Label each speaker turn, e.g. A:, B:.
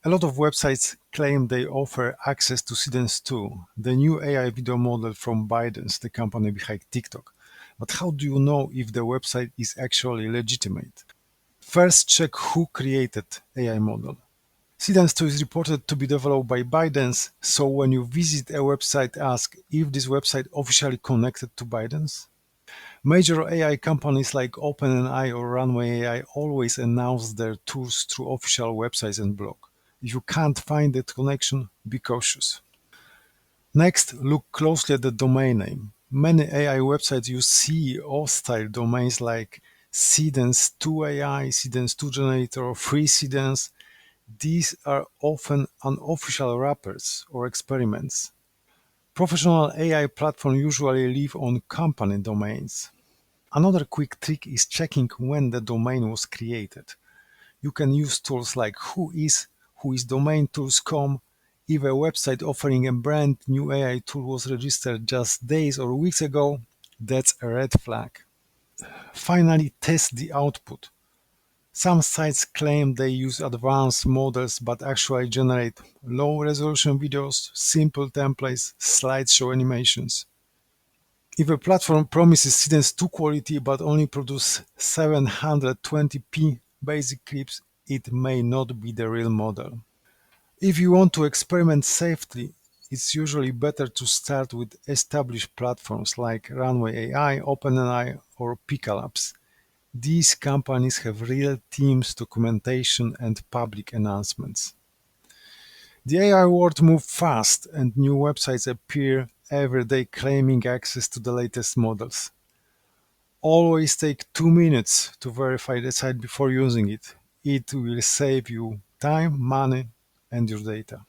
A: A lot of websites claim they offer access to Seedance 2, the new AI video model from Bytedance, the company behind TikTok. But how do you know if the website is actually legitimate? First, check who created AI model. Seedance 2 is reported to be developed by Bytedance, so when you visit a website, ask if this website officially connected to Bytedance. Major AI companies like OpenAI or Runway AI always announce their tools through official websites and blog. If you can't find that connection, be cautious. Next, look closely at the domain name. Many AI websites use CEO style domains like Seedance 2 AI, Seedance 2 Generator, or Free Seedance. These are often unofficial wrappers or experiments. Professional AI platforms usually live on company domains. Another quick trick is checking when the domain was created. You can use tools like whoisdomaintools.com. If a website offering a brand new AI tool was registered just days or weeks ago, that's a red flag. Finally, test the output. Some sites claim they use advanced models but actually generate low resolution videos, simple templates, slideshow animations. If a platform promises Seedance 2 quality but only produces 720p basic clips, it may not be the real model. If you want to experiment safely, it's usually better to start with established platforms like Runway AI, OpenAI, or Pika Labs. These companies have real teams, documentation, and public announcements. The AI world moves fast, and new websites appear every day claiming access to the latest models. Always take 2 minutes to verify the site before using it. It will save you time, money, and your data.